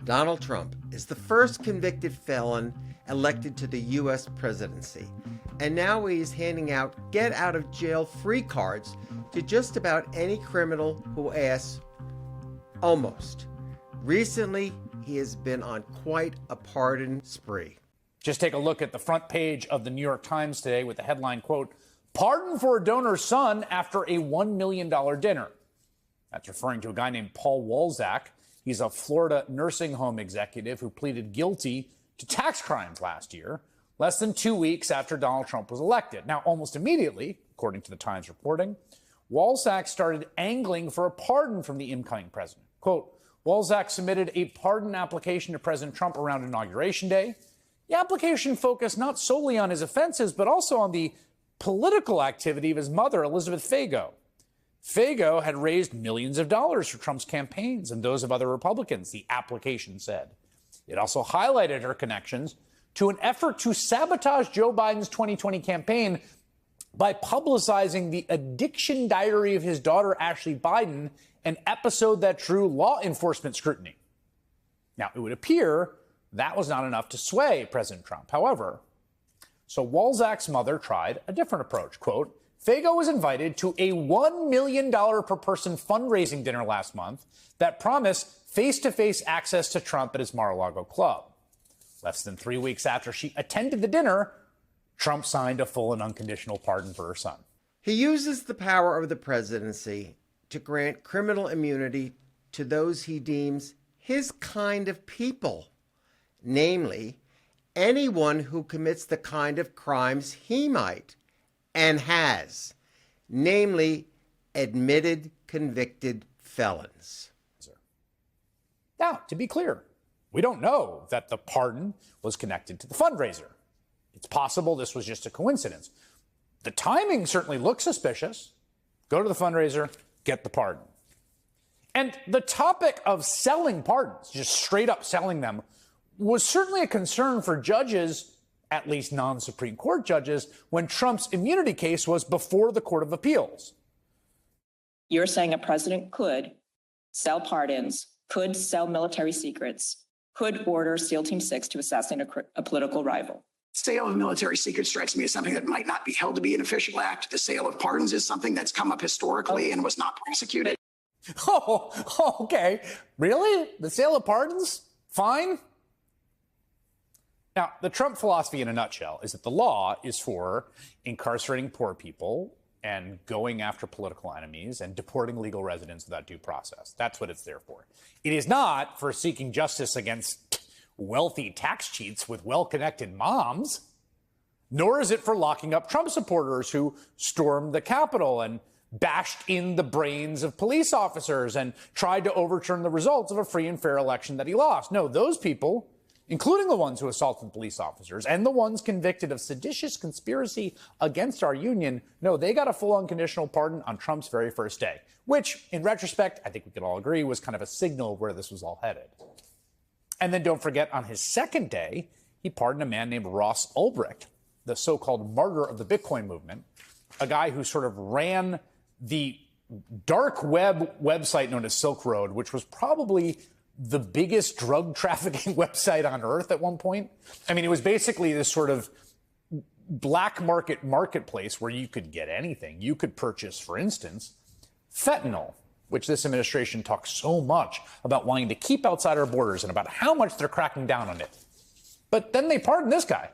Donald Trump is the first convicted felon elected to the U.S. presidency, and now he's handing out get-out-of-jail-free cards to just about any criminal who asks. Almost. Recently, he has been on quite a pardon spree. Just take a look at the front page of the New York Times today with the headline, quote, "Pardon for a donor's son after a $1 million dinner." That's referring to a guy named Paul Walzak. He's a Florida nursing home executive who pleaded guilty to tax crimes last year, less than 2 weeks after Donald Trump was elected. Now, almost immediately, according to the Times reporting, Walzak started angling for a pardon from the incoming president. Quote, Walzak submitted a pardon application to President Trump around Inauguration Day. The application focused not solely on his offenses, but also on the political activity of his mother, Elizabeth Fago. Fago had raised millions of dollars for Trump's campaigns and those of other Republicans, the application said. It also highlighted her connections to an effort to sabotage Joe Biden's 2020 campaign by publicizing the addiction diary of his daughter, Ashley Biden, an episode that drew law enforcement scrutiny. Now, it would appear that was not enough to sway President Trump. However, so Walzak's mother tried a different approach. Quote, Fago was invited to a $1 million per person fundraising dinner last month that promised face-to-face access to Trump at his Mar-a-Lago club. Less than 3 weeks after she attended the dinner, Trump signed a full and unconditional pardon for her son. He uses the power of the presidency to grant criminal immunity to those he deems his kind of people, namely, anyone who commits the kind of crimes he might and has, namely, admitted convicted felons. Now, to be clear, we don't know that the pardon was connected to the fundraiser. It's possible this was just a coincidence. The timing certainly looks suspicious. Go to the fundraiser, get the pardon. And the topic of selling pardons, just straight up selling them, was certainly a concern for judges, at least non-Supreme Court judges, when Trump's immunity case was before the Court of Appeals. You're saying a president could sell pardons, could sell military secrets, could order SEAL Team 6 to assassinate a political rival. Sale of military secrets strikes me as something that might not be held to be an official act. The sale of pardons is something that's come up historically and was not prosecuted. Oh, okay. Really? The sale of pardons? Fine. Now, the Trump philosophy in a nutshell is that the law is for incarcerating poor people and going after political enemies and deporting legal residents without due process. That's what it's there for. It is not for seeking justice against wealthy tax cheats with well-connected moms, nor is it for locking up Trump supporters who stormed the Capitol and bashed in the brains of police officers and tried to overturn the results of a free and fair election that he lost. No, those people, including the ones who assaulted police officers and the ones convicted of seditious conspiracy against our union, no, they got a full unconditional pardon on Trump's very first day, which, in retrospect, I think we could all agree was kind of a signal of where this was all headed. And then don't forget, on his second day, he pardoned a man named Ross Ulbricht, the so-called martyr of the Bitcoin movement, a guy who sort of ran the dark web website known as Silk Road, which was probably the biggest drug trafficking website on earth at one point. I mean, it was basically this sort of black marketplace where you could get anything. You could purchase, for instance, fentanyl, which this administration talks so much about wanting to keep outside our borders and about how much they're cracking down on it. But then they pardoned this guy.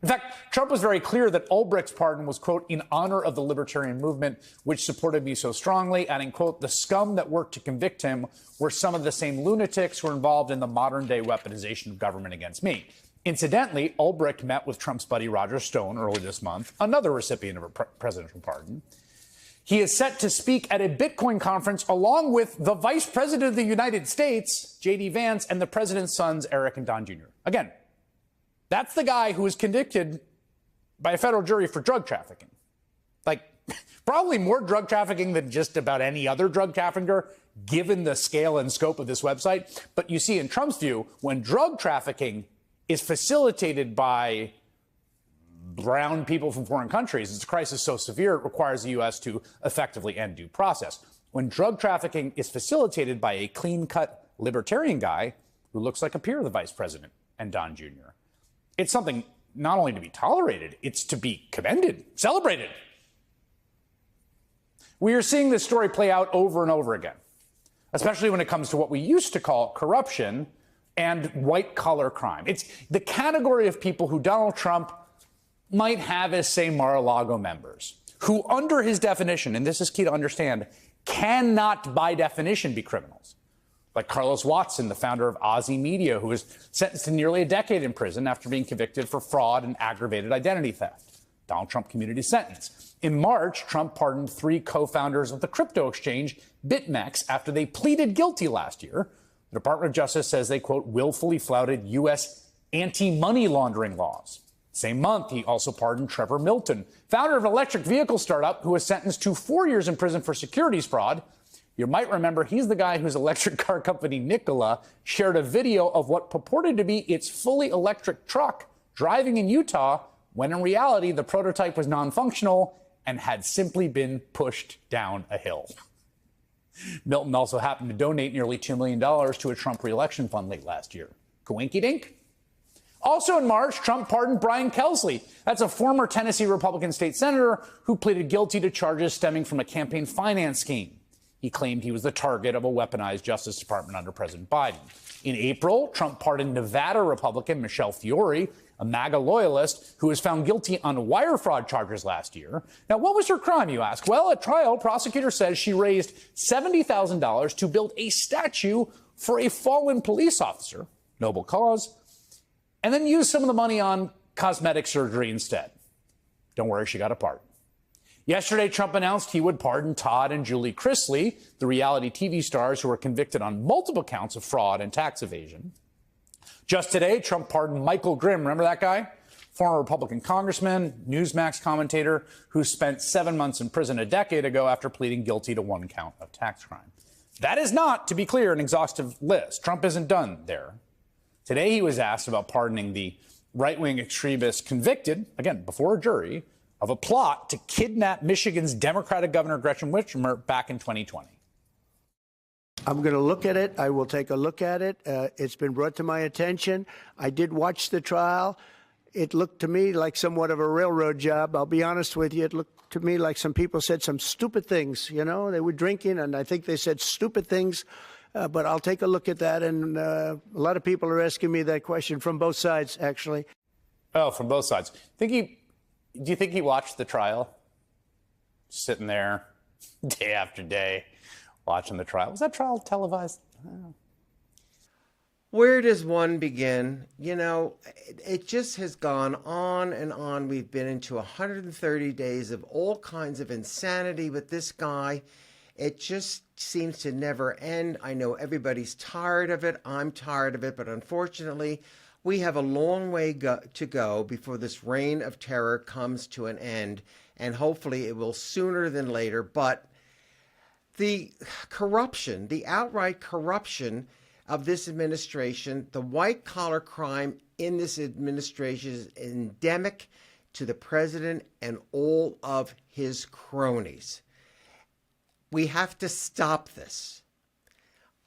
In fact, Trump was very clear that Ulbricht's pardon was, quote, in honor of the libertarian movement, which supported me so strongly, adding, quote, the scum that worked to convict him were some of the same lunatics who were involved in the modern-day weaponization of government against me. Incidentally, Ulbricht met with Trump's buddy Roger Stone early this month, another recipient of a presidential pardon. He is set to speak at a Bitcoin conference along with the Vice President of the United States, J.D. Vance, and the president's sons, Eric and Don Jr. Again, that's the guy who was convicted by a federal jury for drug trafficking. Like, probably more drug trafficking than just about any other drug trafficker, given the scale and scope of this website. But you see, in Trump's view, when drug trafficking is facilitated by brown people from foreign countries, it's a crisis so severe it requires the U.S. to effectively end due process. When drug trafficking is facilitated by a clean-cut libertarian guy, who looks like a peer of the vice president and Don Jr. It's something not only to be tolerated, it's to be commended, celebrated. We are seeing this story play out over and over again, especially when it comes to what we used to call corruption and white-collar crime. It's the category of people who Donald Trump might have as, say, Mar-a-Lago members, who under his definition, and this is key to understand, cannot by definition be criminals. Like Carlos Watson, the founder of Ozy Media, who was sentenced to nearly a decade in prison after being convicted for fraud and aggravated identity theft. Donald Trump commuted his sentence. In March, Trump pardoned 3 co-founders of the crypto exchange BitMEX after they pleaded guilty last year. The Department of Justice says they, quote, willfully flouted U.S. anti-money laundering laws. Same month, he also pardoned Trevor Milton, founder of an electric vehicle startup who was sentenced to 4 years in prison for securities fraud. You might remember he's the guy whose electric car company, Nikola, shared a video of what purported to be its fully electric truck driving in Utah, when in reality, the prototype was non-functional and had simply been pushed down a hill. Milton also happened to donate nearly $2 million to a Trump re-election fund late last year. Coinky-dink? Also in March, Trump pardoned Brian Kelsley. That's a former Tennessee Republican state senator who pleaded guilty to charges stemming from a campaign finance scheme. He claimed he was the target of a weaponized Justice Department under President Biden. In April, Trump pardoned Nevada Republican Michelle Fiore, a MAGA loyalist who was found guilty on wire fraud charges last year. Now, what was her crime, you ask? Well, at trial, prosecutor says she raised $70,000 to build a statue for a fallen police officer, noble cause, and then used some of the money on cosmetic surgery instead. Don't worry, she got a pardon. Yesterday, Trump announced he would pardon Todd and Julie Chrisley, the reality TV stars who were convicted on multiple counts of fraud and tax evasion. Just today, Trump pardoned Michael Grimm. Remember that guy? Former Republican congressman, Newsmax commentator, who spent 7 months in prison a decade ago after pleading guilty to 1 count of tax crime. That is not, to be clear, an exhaustive list. Trump isn't done there. Today, he was asked about pardoning the right-wing extremist convicted, again, before a jury, of a plot to kidnap Michigan's Democratic Governor Gretchen Whitmer back in 2020. I'm going to look at it. I will take a look at it. It's been brought to my attention. I did watch the trial. It looked to me like somewhat of a railroad job. I'll be honest with you. It looked to me like some people said some stupid things. You know, they were drinking, and I think they said stupid things. But I'll take a look at that. And a lot of people are asking me that question from both sides, actually. Oh, from both sides. Do you think he watched the trial? Sitting there day after day watching the trial. Was that trial televised? I don't know. Where does one begin? You know, it just has gone on and on. We've been into 130 days of all kinds of insanity with this guy. It just seems to never end. I know everybody's tired of it. I'm tired of it. But unfortunately, we have a long way to go before this reign of terror comes to an end. And hopefully it will sooner than later. But the corruption, the outright corruption of this administration, the white-collar crime in this administration is endemic to the president and all of his cronies. We have to stop this.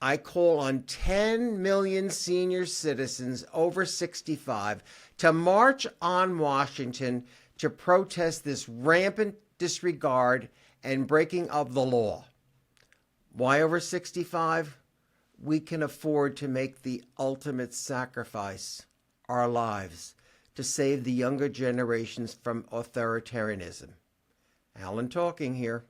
I call on 10 million senior citizens over 65 to march on Washington to protest this rampant disregard and breaking of the law. Why over 65? We can afford to make the ultimate sacrifice, our lives, to save the younger generations from authoritarianism. Alan talking here.